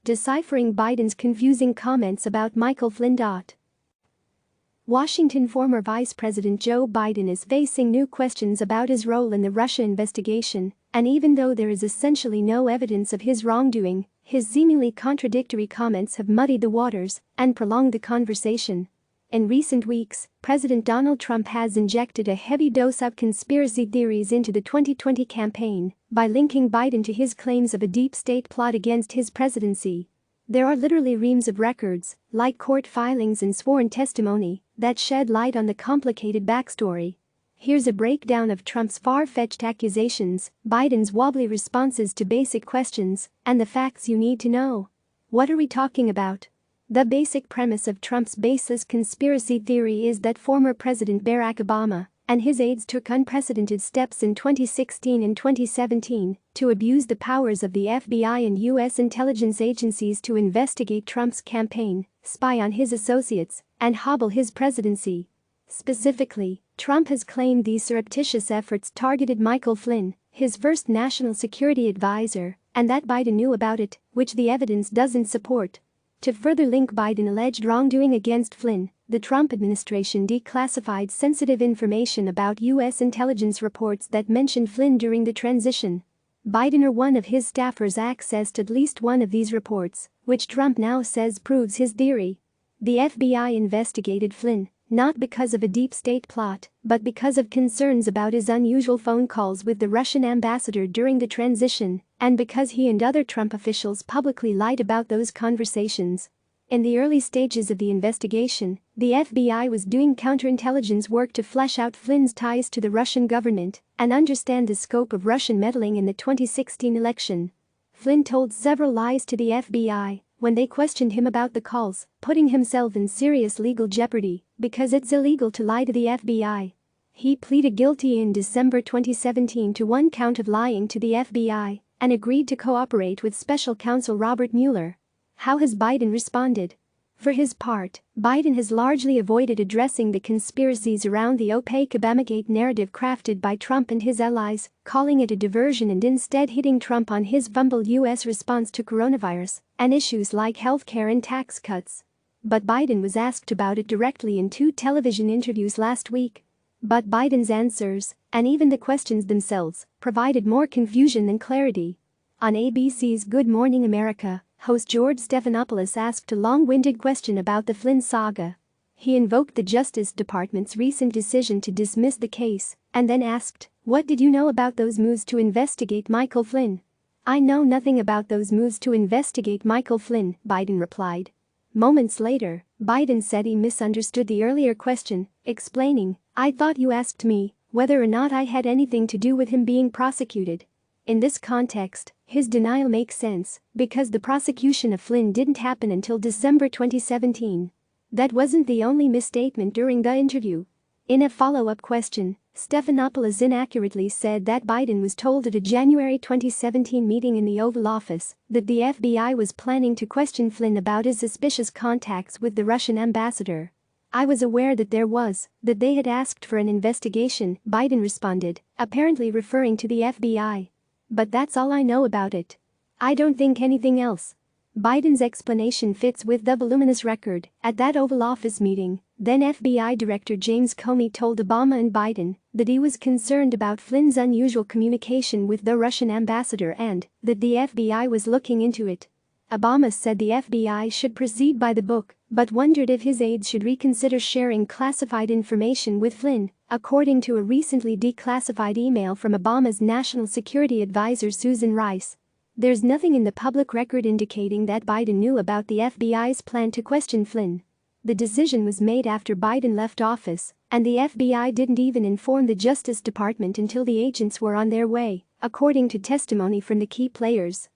Deciphering Biden's confusing comments about Michael Flynn. Washington. Former Vice President Joe Biden is facing new questions about his role in the Russia investigation, and even though there is essentially no evidence of his wrongdoing, his seemingly contradictory comments have muddied the waters and prolonged the conversation. In recent weeks, President Donald Trump has injected a heavy dose of conspiracy theories into the 2020 campaign by linking Biden to his claims of a deep state plot against his presidency. There are literally reams of records, like court filings and sworn testimony, that shed light on the complicated backstory. Here's a breakdown of Trump's far-fetched accusations, Biden's wobbly responses to basic questions, and the facts you need to know. What are we talking about? The basic premise of Trump's baseless conspiracy theory is that former President Barack Obama and his aides took unprecedented steps in 2016 and 2017 to abuse the powers of the FBI and U.S. intelligence agencies to investigate Trump's campaign, spy on his associates, and hobble his presidency. Specifically, Trump has claimed these surreptitious efforts targeted Michael Flynn, his first national security advisor, and that Biden knew about it, which the evidence doesn't support. To further link Biden alleged wrongdoing against Flynn, the Trump administration declassified sensitive information about U.S. intelligence reports that mentioned Flynn during the transition. Biden or one of his staffers accessed at least one of these reports, which Trump now says proves his theory. The FBI investigated Flynn, not because of a deep state plot, but because of concerns about his unusual phone calls with the Russian ambassador during the transition, and because he and other Trump officials publicly lied about those conversations. In the early stages of the investigation, the FBI was doing counterintelligence work to flesh out Flynn's ties to the Russian government and understand the scope of Russian meddling in the 2016 election. Flynn told several lies to the FBI when they questioned him about the calls, putting himself in serious legal jeopardy because it's illegal to lie to the FBI. He pleaded guilty in December 2017 to one count of lying to the FBI and agreed to cooperate with special counsel Robert Mueller. How has Biden responded? For his part, Biden has largely avoided addressing the conspiracies around the opaque Obamagate narrative crafted by Trump and his allies, calling it a diversion and instead hitting Trump on his fumbled U.S. response to coronavirus and issues like healthcare and tax cuts. But Biden was asked about it directly in 2 television interviews last week. But Biden's answers, and even the questions themselves, provided more confusion than clarity. On ABC's Good Morning America, host George Stephanopoulos asked a long-winded question about the Flynn saga. He invoked the Justice Department's recent decision to dismiss the case, and then asked, "What did you know about those moves to investigate Michael Flynn?" "I know nothing about those moves to investigate Michael Flynn," Biden replied. Moments later, Biden said he misunderstood the earlier question, explaining, "I thought you asked me whether or not I had anything to do with him being prosecuted." In this context, his denial makes sense because the prosecution of Flynn didn't happen until December 2017. That wasn't the only misstatement during the interview. In a follow-up question, Stephanopoulos inaccurately said that Biden was told at a January 2017 meeting in the Oval Office that the FBI was planning to question Flynn about his suspicious contacts with the Russian ambassador. "I was aware that that they had asked for an investigation," Biden responded, apparently referring to the FBI. "But that's all I know about it. I don't think anything else." Biden's explanation fits with the voluminous record. At that Oval Office meeting, then FBI Director James Comey told Obama and Biden that he was concerned about Flynn's unusual communication with the Russian ambassador and that the FBI was looking into it. Obama said the FBI should proceed by the book, but wondered if his aides should reconsider sharing classified information with Flynn, according to a recently declassified email from Obama's national security advisor Susan Rice. There's nothing in the public record indicating that Biden knew about the FBI's plan to question Flynn. The decision was made after Biden left office, and the FBI didn't even inform the Justice Department until the agents were on their way, according to testimony from the key players.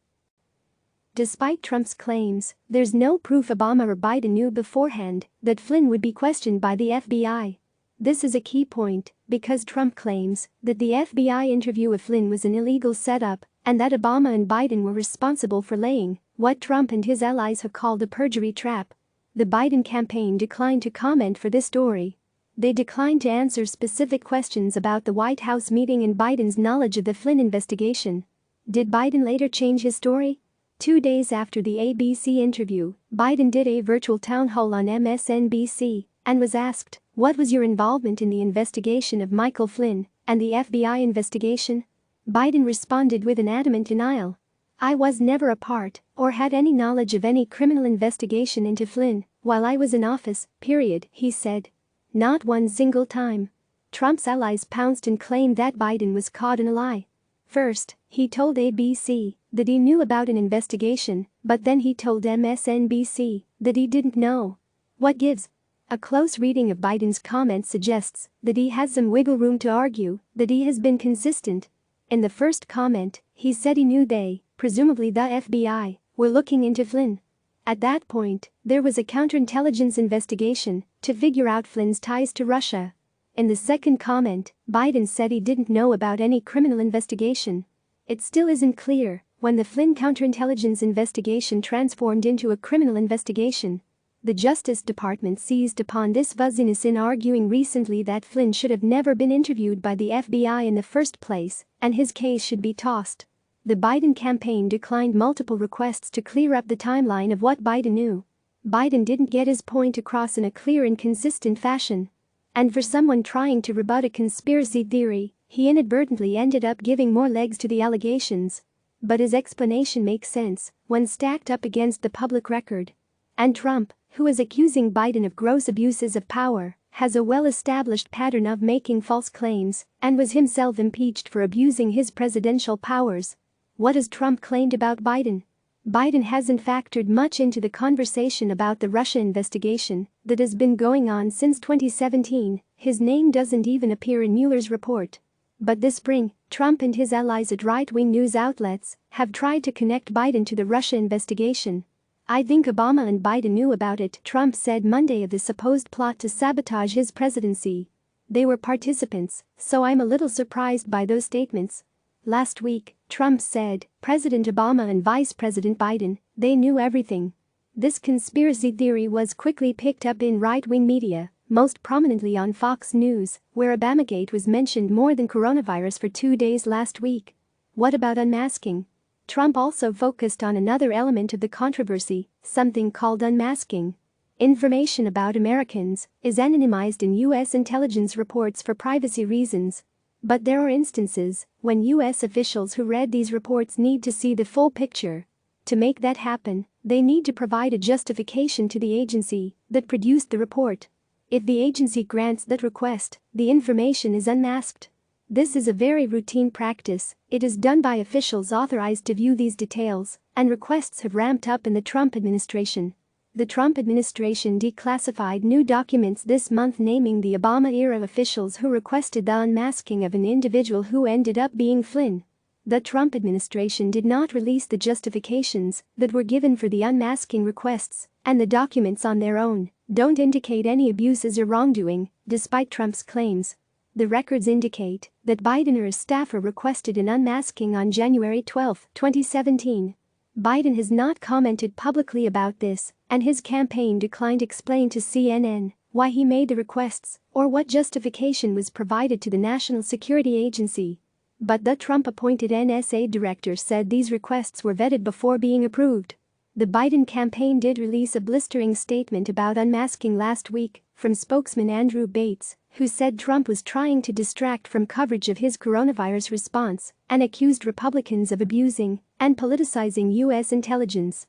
Despite Trump's claims, there's no proof Obama or Biden knew beforehand that Flynn would be questioned by the FBI. This is a key point because Trump claims that the FBI interview of Flynn was an illegal setup and that Obama and Biden were responsible for laying what Trump and his allies have called a perjury trap. The Biden campaign declined to comment for this story. They declined to answer specific questions about the White House meeting and Biden's knowledge of the Flynn investigation. Did Biden later change his story? 2 days after the ABC interview, Biden did a virtual town hall on MSNBC and was asked, "What was your involvement in the investigation of Michael Flynn and the FBI investigation?" Biden responded with an adamant denial. "I was never a part or had any knowledge of any criminal investigation into Flynn while I was in office, period," he said. Not one single time. Trump's allies pounced and claimed that Biden was caught in a lie. First, he told ABC that he knew about an investigation, but then he told MSNBC that he didn't know. What gives? A close reading of Biden's comments suggests that he has some wiggle room to argue that he has been consistent. In the first comment, he said he knew they, presumably the FBI, were looking into Flynn. At that point, there was a counterintelligence investigation to figure out Flynn's ties to Russia. In the second comment, Biden said he didn't know about any criminal investigation. It still isn't clear when the Flynn counterintelligence investigation transformed into a criminal investigation. The Justice Department seized upon this fuzziness in arguing recently that Flynn should have never been interviewed by the FBI in the first place, and his case should be tossed. The Biden campaign declined multiple requests to clear up the timeline of what Biden knew. Biden didn't get his point across in a clear and consistent fashion. And for someone trying to rebut a conspiracy theory, he inadvertently ended up giving more legs to the allegations. But his explanation makes sense when stacked up against the public record. And Trump, who is accusing Biden of gross abuses of power, has a well-established pattern of making false claims and was himself impeached for abusing his presidential powers. What has Trump claimed about Biden? Biden hasn't factored much into the conversation about the Russia investigation that has been going on since 2017. His name doesn't even appear in Mueller's report. But this spring, Trump and his allies at right-wing news outlets have tried to connect Biden to the Russia investigation. "I think Obama and Biden knew about it," Trump said Monday, of the supposed plot to sabotage his presidency. "They were participants, so I'm a little surprised by those statements." Last week, Trump said, President Obama and Vice President Biden, they knew everything. This conspiracy theory was quickly picked up in right-wing media, most prominently on Fox News, where Obamagate was mentioned more than coronavirus for 2 days last week. What about unmasking? Trump also focused on another element of the controversy, something called unmasking. Information about Americans is anonymized in U.S. intelligence reports for privacy reasons. But there are instances when U.S. officials who read these reports need to see the full picture. To make that happen, they need to provide a justification to the agency that produced the report. If the agency grants that request, the information is unmasked. This is a very routine practice. It is done by officials authorized to view these details, and requests have ramped up in the Trump administration. The Trump administration declassified new documents this month naming the Obama-era officials who requested the unmasking of an individual who ended up being Flynn. The Trump administration did not release the justifications that were given for the unmasking requests, and the documents on their own don't indicate any abuses or wrongdoing, despite Trump's claims. The records indicate that Biden or a staffer requested an unmasking on January 12, 2017. Biden has not commented publicly about this, and his campaign declined to explain to CNN why he made the requests or what justification was provided to the National Security Agency. But the Trump-appointed NSA director said these requests were vetted before being approved. The Biden campaign did release a blistering statement about unmasking last week from spokesman Andrew Bates, who said Trump was trying to distract from coverage of his coronavirus response and accused Republicans of abusing and politicizing U.S. intelligence.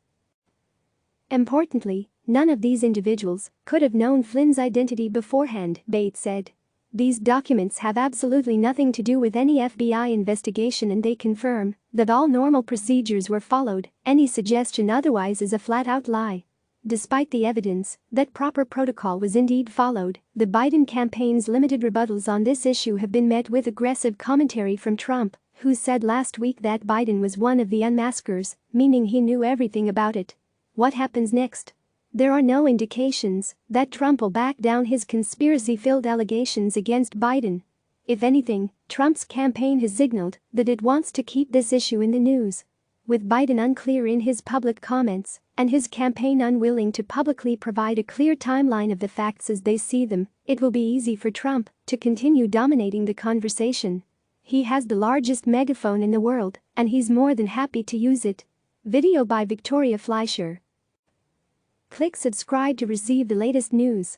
Importantly, none of these individuals could have known Flynn's identity beforehand, Bates said. These documents have absolutely nothing to do with any FBI investigation, and they confirm that all normal procedures were followed. Any suggestion otherwise is a flat-out lie. Despite the evidence that proper protocol was indeed followed, the Biden campaign's limited rebuttals on this issue have been met with aggressive commentary from Trump, who said last week that Biden was one of the unmaskers, meaning he knew everything about it. What happens next? There are no indications that Trump will back down his conspiracy-filled allegations against Biden. If anything, Trump's campaign has signaled that it wants to keep this issue in the news. With Biden unclear in his public comments and his campaign unwilling to publicly provide a clear timeline of the facts as they see them, it will be easy for Trump to continue dominating the conversation. He has the largest megaphone in the world, and he's more than happy to use it. Video by Victoria Fleischer. Click subscribe to receive the latest news.